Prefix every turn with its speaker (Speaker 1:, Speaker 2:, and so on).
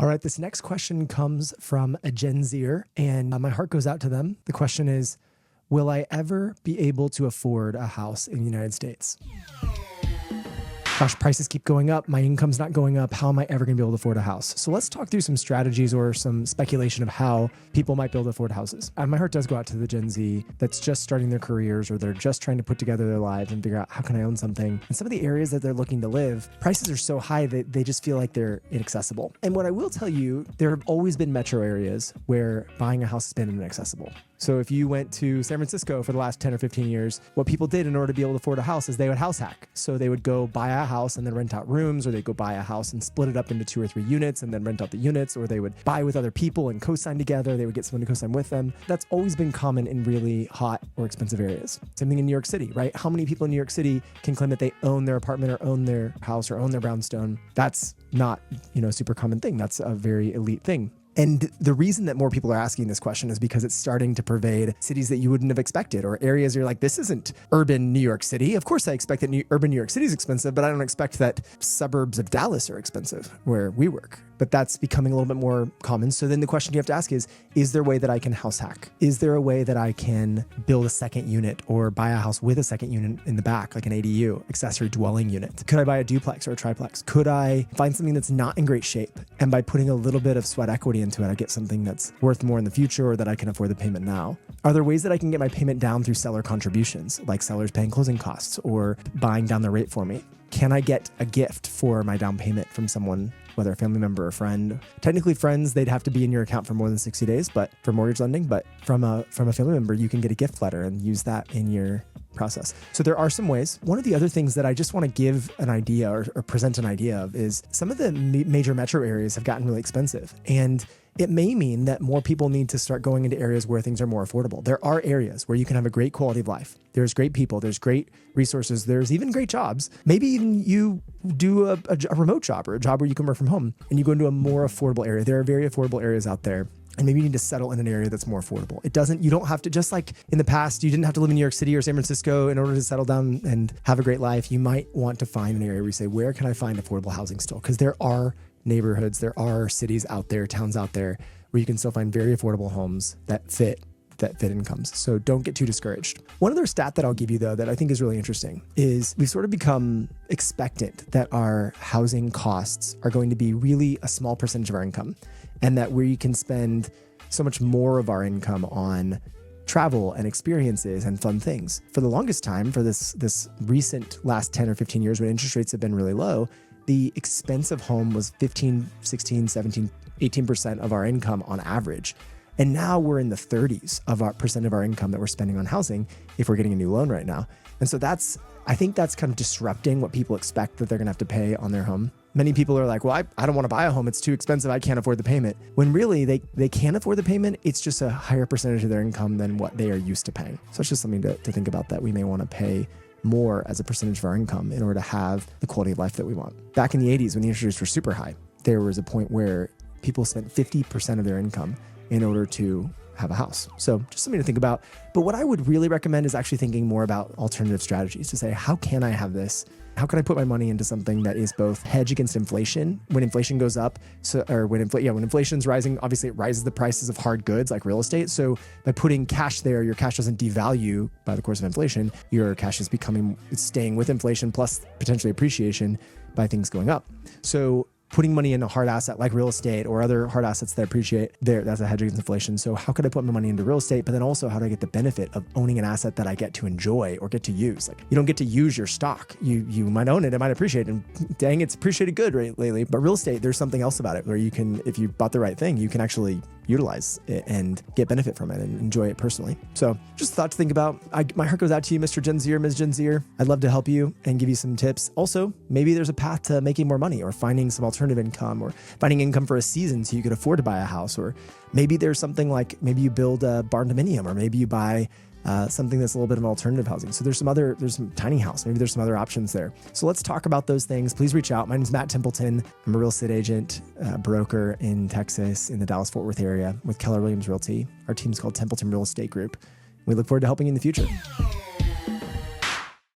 Speaker 1: All right, this next question comes from a Gen Zer, and my heart goes out to them. The question is, will I ever be able to afford a house in the United States? Gosh, prices keep going up. My income's not going up. How am I ever going to be able to afford a house? So let's talk through some strategies or some speculation of how people might be able to afford houses. My heart does go out to the Gen Z that's just starting their careers, or they're just trying to put together their lives and figure out, how can I own something? And some of the areas that they're looking to live, prices are so high that they just feel like they're inaccessible. And what I will tell you, there have always been metro areas where buying a house has been inaccessible. So if you went to San Francisco for the last 10 or 15 years, what people did in order to be able to afford a house is they would house hack. So they would go buy a house and then rent out rooms, or they'd go buy a house and split it up into 2 or 3 units and then rent out the units, or they would buy with other people and co-sign together. They would get someone to co-sign with them. That's always been common in really hot or expensive areas. Same thing in New York City, right? How many people in New York City can claim that they own their apartment or own their house or own their brownstone? That's not, a super common thing. That's a very elite thing. And the reason that more people are asking this question is because it's starting to pervade cities that you wouldn't have expected, or areas you're like, this isn't urban New York City. Of course, I expect that urban New York City is expensive, but I don't expect that suburbs of Dallas are expensive where we work. But that's becoming a little bit more common. So then the question you have to ask is there a way that I can house hack? Is there a way that I can build a second unit or buy a house with a second unit in the back, like an ADU, accessory dwelling unit? Could I buy a duplex or a triplex? Could I find something that's not in great shape, and by putting a little bit of sweat equity into it, I get something that's worth more in the future, or that I can afford the payment now? Are there ways that I can get my payment down through seller contributions, like sellers paying closing costs or buying down the rate for me? Can I get a gift for my down payment from someone, whether a family member or friend? Technically, friends, they'd have to be in your account for more than 60 days, but for mortgage lending, but from a family member, you can get a gift letter and use that in your process. So there are some ways. One of the other things that I just want to give an idea or present an idea of is some of the major metro areas have gotten really expensive. And it may mean that more people need to start going into areas where things are more affordable. There are areas where you can have a great quality of life. There's great people, there's great resources, there's even great jobs. Maybe even you do a remote job, or a job where you can work from home, and you go into a more affordable area. There are very affordable areas out there. And maybe you need to settle in an area that's more affordable. You don't have to, just like in the past, you didn't have to live in New York City or San Francisco in order to settle down and have a great life. You might want to find an area where you say, where can I find affordable housing still? Because there are neighborhoods, there are cities out there, towns out there where you can still find very affordable homes that fit incomes. So don't get too discouraged. One other stat that I'll give you, though, that I think is really interesting is we've sort of become expectant that our housing costs are going to be really a small percentage of our income, and that we can spend so much more of our income on travel and experiences and fun things. For the longest time, for this recent last 10 or 15 years when interest rates have been really low, the expense of home was 15, 16, 17, 18% of our income on average. And now we're in the 30s of our percent of our income that we're spending on housing if we're getting a new loan right now. And so I think that's kind of disrupting what people expect that they're going to have to pay on their home. Many people are like, well, I don't want to buy a home. It's too expensive. I can't afford the payment. When really they can afford the payment. It's just a higher percentage of their income than what they are used to paying. So it's just something to think about, that we may want to pay more as a percentage of our income in order to have the quality of life that we want. Back in the 80s, when the interest rates were super high, there was a point where people spent 50% of their income in order to have a house. So just something to think about. But what I would really recommend is actually thinking more about alternative strategies to say, how can I have this? How can I put my money into something that is both hedge against inflation when inflation goes up? When inflation's rising, obviously it rises the prices of hard goods like real estate. So by putting cash there, your cash doesn't devalue by the course of inflation. Your cash is staying with inflation plus potentially appreciation by things going up. So putting money in a hard asset like real estate or other hard assets that appreciate, that's a hedge against inflation. So how could I put my money into real estate? But then also, how do I get the benefit of owning an asset that I get to enjoy or get to use? Like, you don't get to use your stock. You might own it, it might appreciate, and dang, it's appreciated good lately. But real estate, there's something else about it where you can, if you bought the right thing, you can actually utilize it and get benefit from it and enjoy it personally. So just a thought to think about. My heart goes out to you, Mr. Gen Z or Ms. Gen Z. I'd love to help you and give you some tips. Also, maybe there's a path to making more money or finding some alternative income or finding income for a season so you could afford to buy a house. Or maybe there's something like, maybe you build a barn dominium, or maybe you buy something that's a little bit of an alternative housing. So there's some tiny house. Maybe there's some other options there. So let's talk about those things. Please reach out. My name is Matt Templeton. I'm a real estate agent, broker in Texas, in the Dallas-Fort Worth area with Keller Williams Realty. Our team's called Templeton Real Estate Group. We look forward to helping you in the future.